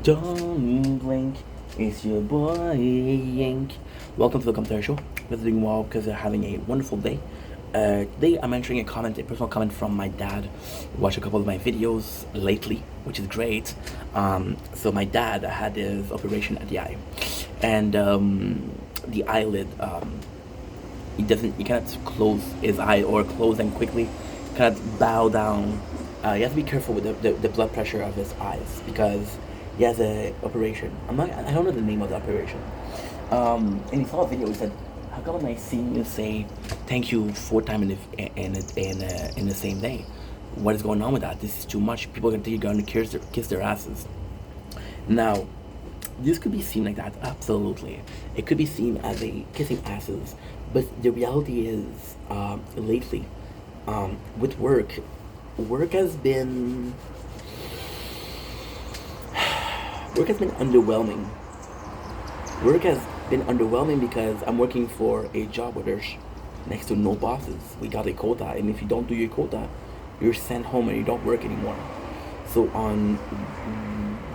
Don't blink, it's your boy Yank. Welcome to the commentary show. Hope doing well because they're having a wonderful day. Today I'm entering a personal comment from my dad. Watched a couple of my videos lately, which is great. So my dad had his operation at the eye, and the eyelid. He cannot close his eye or close them quickly. Cannot bow down. You have to be careful with the blood pressure of his eyes because he has a operation. I don't know the name of the operation. And he saw a video. He said, "How come when I see you say thank you 4 times in the same day? What is going on with that? This is too much. People are gonna think you're gonna kiss their asses." Now, this could be seen like that. Absolutely, it could be seen as a kissing asses. But the reality is, lately, with work has been underwhelming. Work has been underwhelming because I'm working for a job where there's next to no bosses. We got a quota, and if you don't do your quota, you're sent home and you don't work anymore. So on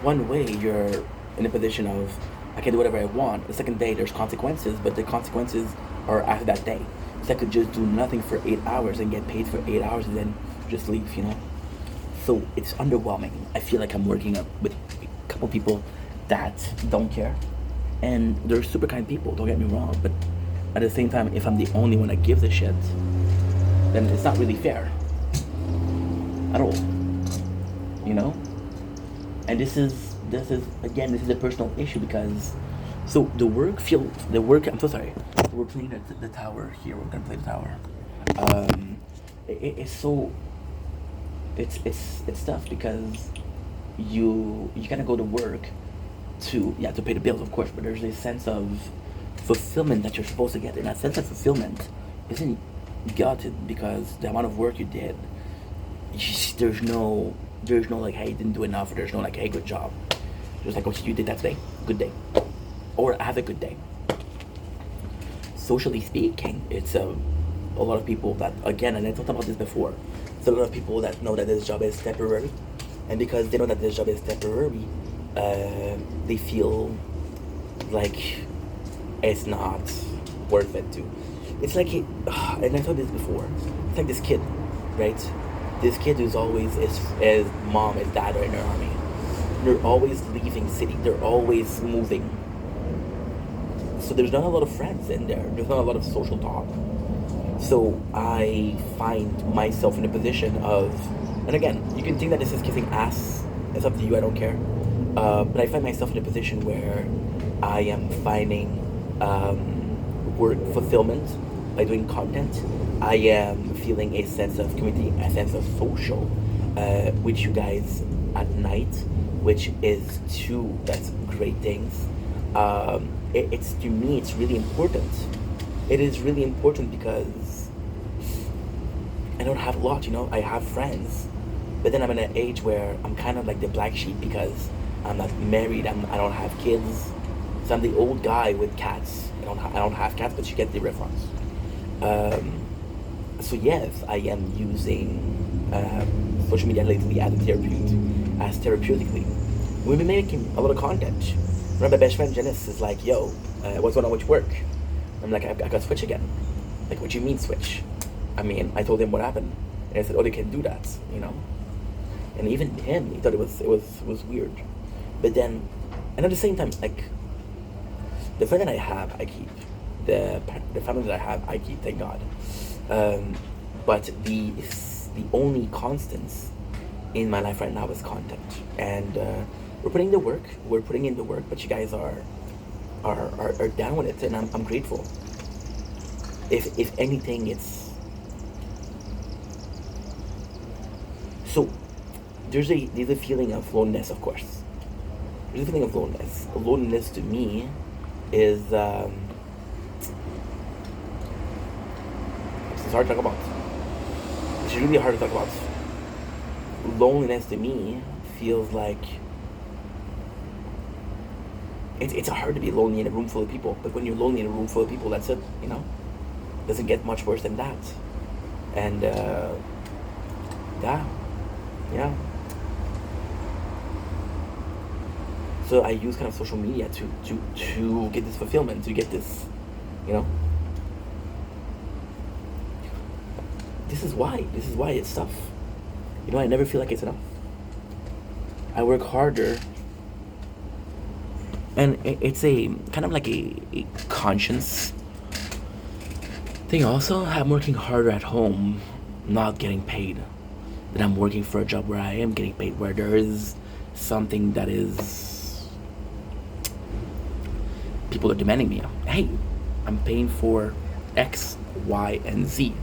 one way, you're in a position of I can do whatever I want. The second day, there's consequences, but the consequences are after that day. So I could just do nothing for 8 hours and get paid for 8 hours and then just leave. So it's underwhelming. I feel like I'm working with a couple people that don't care, and they're super kind people. Don't get me wrong, but at the same time, if I'm the only one that gives a shit, then it's not really fair at all. And this is a personal issue because I'm so sorry. We're playing the tower here. We're gonna play the tower. It's so it's tough because you kind of go to work to pay the bills, of course, but there's a sense of fulfillment that you're supposed to get, and that sense of fulfillment isn't gotten because the amount of work you did. There's no like, hey, you didn't do enough, or there's no like, hey, good job. There's like, oh, you did that today, good day, or have a good day. Socially speaking, it's a lot of people that, again, and I talked about this before, it's a lot of people that know that this job is temporary, and because they know that this job is temporary, they feel like it's not worth it to. It's like, and I told this before, it's like this kid, right? This kid who's always, his mom, his dad are in the army. They're always leaving city. They're always moving. So there's not a lot of friends in there. There's not a lot of social talk. So I find myself in a position of, and again, you can think that this is kissing ass. It's up to you. I don't care. But I find myself in a position where I am finding work fulfillment by doing content. I am feeling a sense of community, a sense of social with you guys at night, which is that's great things. It's to me, it's really important. It is really important because I don't have a lot, I have friends, but then I'm in an age where I'm kind of like the black sheep because I'm not married, I don't have kids, so I'm the old guy with cats. I don't have cats, but you get the reference. So yes, I am using social media lately as therapeutically. We've been making a lot of content. One of my best friend Janice is like, "Yo, what's going on with work?" I'm like, I got switch again. Like, what do you mean switch? I told him what happened, and I said, "Oh, they can do that," And even him, he thought it was weird. But then, and at the same time, like, the friend that I have, I keep. The family that I have, I keep. Thank God. But the only constants in my life right now is content, and we're putting in the work. But you guys are down with it, and I'm grateful. If anything, it's so. There's a feeling of loneliness, of course. There's a feeling of loneliness. Loneliness to me is it's hard to talk about. It's really hard to talk about. Loneliness to me feels like it's hard to be lonely in a room full of people. But when you're lonely in a room full of people, that's it. Doesn't get much worse than that. And yeah. So I use kind of social media to get this fulfillment, to get this, you know. This is why. This is why it's tough. You know, I never feel like it's enough. I work harder, and it's a kind of like a conscience thing. Also, I'm working harder at home, not getting paid, than I'm working for a job where I am getting paid, where there is something that is people are demanding me. Hey, I'm paying for X, Y, and Z.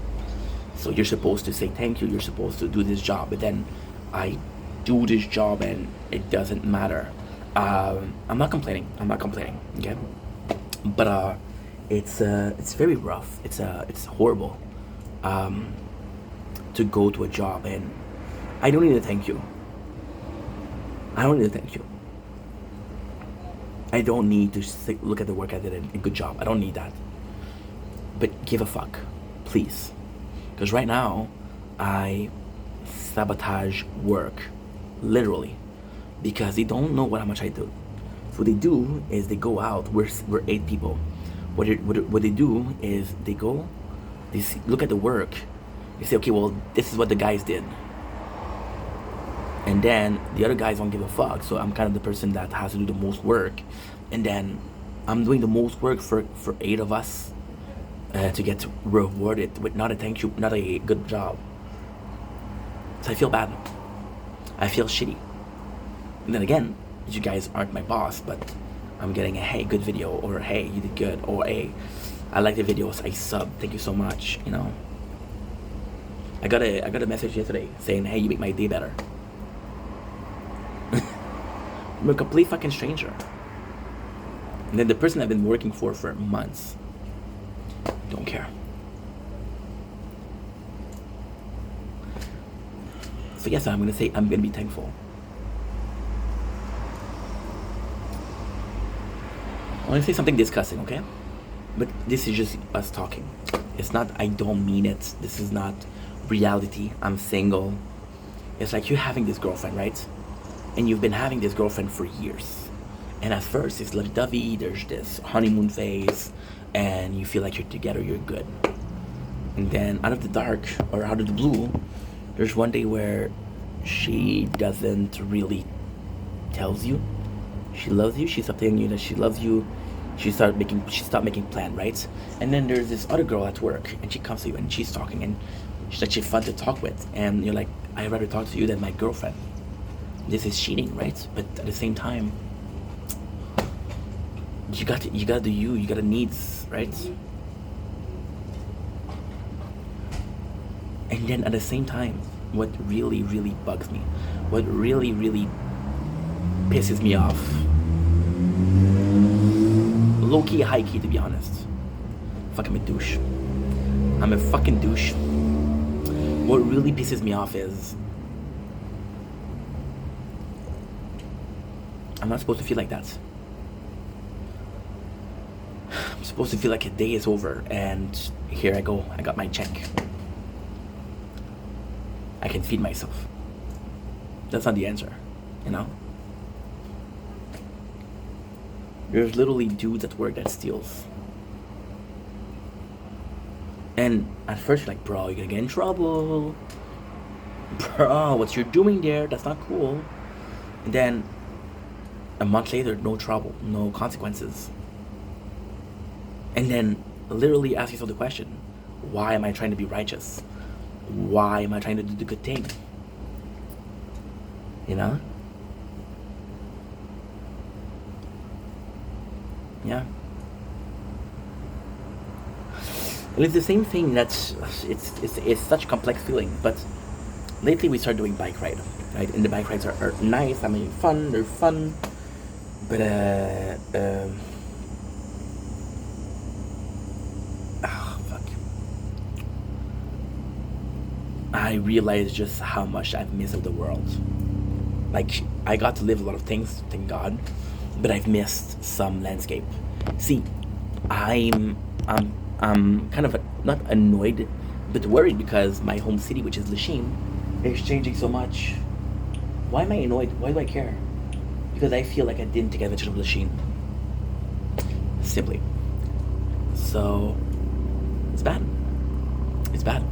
So you're supposed to say thank you. You're supposed to do this job, but then I do this job and it doesn't matter. I'm not complaining. I'm not complaining. Okay, but it's very rough. It's horrible. To go to a job and I don't need to thank you. I don't need to thank you. I don't need to look at the work I did and a good job. I don't need that. But give a fuck, please. Because right now, I sabotage work, literally, because they don't know how much I do. So what they do is they go out. We're 8 people. What they do is they go, they look at the work. They say, okay, well, this is what the guys did. And then the other guys don't give a fuck. So I'm kind of the person that has to do the most work. And then I'm doing the most work for 8 of us to get rewarded with not a thank you, not a good job. So I feel bad. I feel shitty. And then again, you guys aren't my boss, but I'm getting a hey, good video, or hey, you did good, or hey, I like the videos, I sub, thank you so much, you know. I got a message yesterday saying, hey, you make my day better. I'm a complete fucking stranger. And then the person I've been working for months don't care. So yes, I'm gonna say I'm gonna be thankful. I want to say something disgusting, okay? But this is just us talking. It's not, I don't mean it. This is not reality. I'm single. It's like you having this girlfriend, right? And you've been having this girlfriend for years. And at first, it's lovey-dovey. There's this honeymoon phase. And you feel like you're together, you're good. And then out of the dark, or out of the blue, there's one day where she doesn't really tells you she loves you. She's telling you that she loves you. She stopped making plan, right? And then there's this other girl at work, and she comes to you and she's talking, and she's actually fun to talk with. And you're like, I'd rather talk to you than my girlfriend. This is cheating, right? But at the same time, you got to do you got to needs, right? And then at the same time, what really, really bugs me, what really, really pisses me off, low-key, high-key, to be honest. Fuck, I'm a douche. I'm a fucking douche. What really pisses me off is I'm not supposed to feel like that. I'm supposed to feel like a day is over, and here I go. I got my check. I can feed myself. That's not the answer, you know? There's literally dudes at work that steals. And at first you're like, bro, you're gonna get in trouble. Bro, what you're doing there, that's not cool. And then a month later, no trouble, no consequences. And then literally ask yourself the question, why am I trying to be righteous? Why am I trying to do the good thing? You know? Yeah. And it's the same thing that's, it's such a complex feeling, but lately we started doing bike ride, right? And the bike rides are nice, I mean fun, they're fun, but fuck. I realized just how much I've missed of the world. Like, I got to live a lot of things, thank God, but I've missed some landscape. See, I'm kind of not annoyed, but worried because my home city, which is Lachine, is changing so much. Why am I annoyed? Why do I care? because I feel like I didn't take advantage of the machine. Simply. So it's bad. It's bad.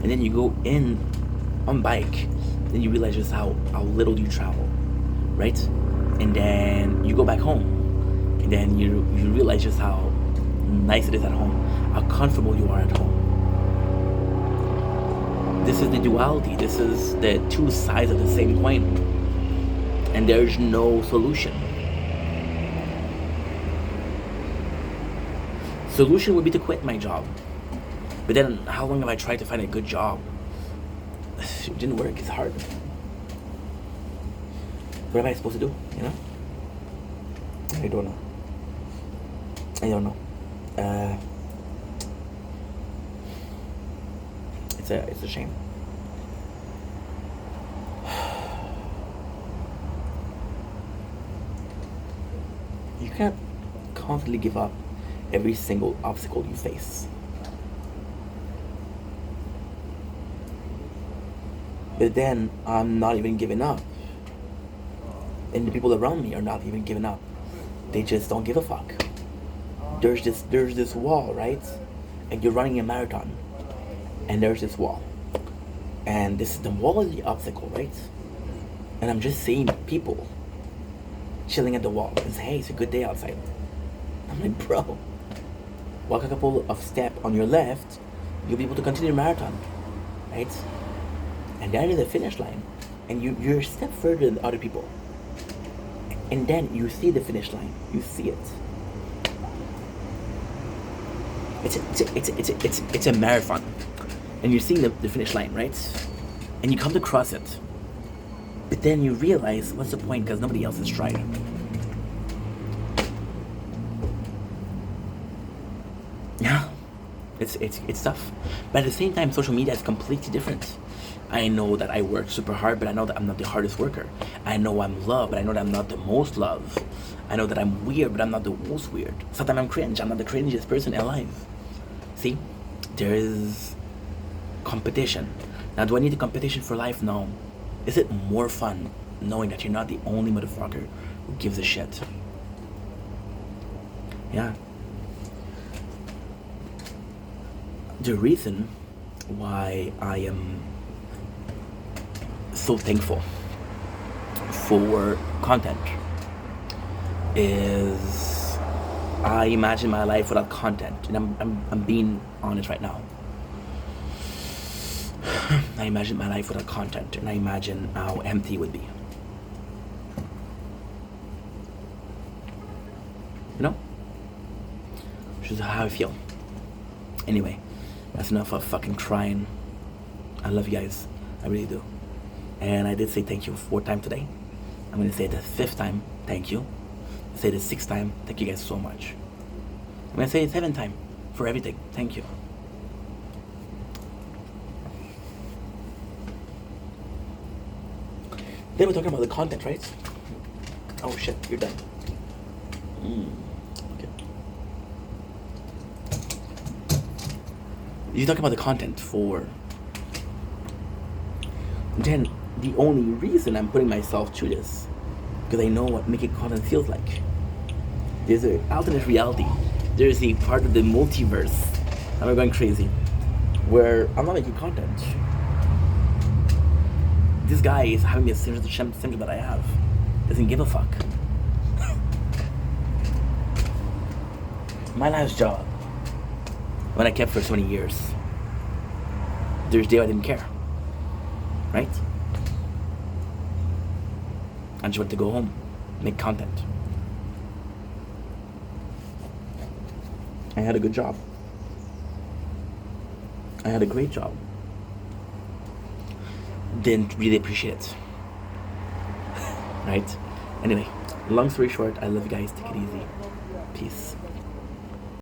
And then you go in on bike, then you realize just how little you travel, right? And then you go back home, and then you realize just how nice it is at home, how comfortable you are at home. This is the duality. This is the two sides of the same coin, and there's no solution. Solution would be to quit my job, but then how long have I tried to find a good job? It didn't work. It's hard. What am I supposed to do? You know? I don't know. It's a shame. You can't constantly give up every single obstacle you face. But then I'm not even giving up. And the people around me are not even giving up. They just don't give a fuck. There's this wall, right? And you're running a marathon. And there's this wall. And the wall is the obstacle, right? And I'm just seeing people chilling at the wall and say, hey, it's a good day outside. I'm like, bro, walk a couple of steps on your left, you'll be able to continue the marathon, right? And that is the finish line. And you're a step further than other people. And then you see the finish line. You see it. It's a marathon. And you're seeing the finish line, right? And you come to cross it. But then you realize, what's the point? Because nobody else has tried it. Yeah. It's tough. But at the same time, social media is completely different. I know that I work super hard, but I know that I'm not the hardest worker. I know I'm loved, but I know that I'm not the most loved. I know that I'm weird, but I'm not the most weird. Sometimes I'm cringe. I'm not the cringiest person alive. See? There is competition. Now, do I need a competition for life? No. Is it more fun knowing that you're not the only motherfucker who gives a shit? Yeah. The reason why I am so thankful for content is I imagine my life without content, and I'm being honest right now. I imagine my life without content, and I imagine how empty it would be. You know? Which is how I feel. Anyway, that's enough of fucking crying. I love you guys. I really do. And I did say thank you 4 times today. I'm going to say it the 5th time, thank you. I'll say the 6th time, thank you guys so much. I'm going to say it 7th time for everything, thank you. Then we're talking about the content, right? Oh shit, you're done. Okay. You're talking about the content for... Then the only reason I'm putting myself through this, because I know what making content feels like. There's an alternate reality. There's a part of the multiverse, I'm going crazy, where I'm not making content. This guy is having the same symptom that I have. Doesn't give a fuck. My last job, when I kept for so many years, there's a day I didn't care. Right? I just want to go home, make content. I had a good job. I had a great job. Didn't really appreciate it. Right? Anyway, long story short, I love you guys. Take it easy. Peace.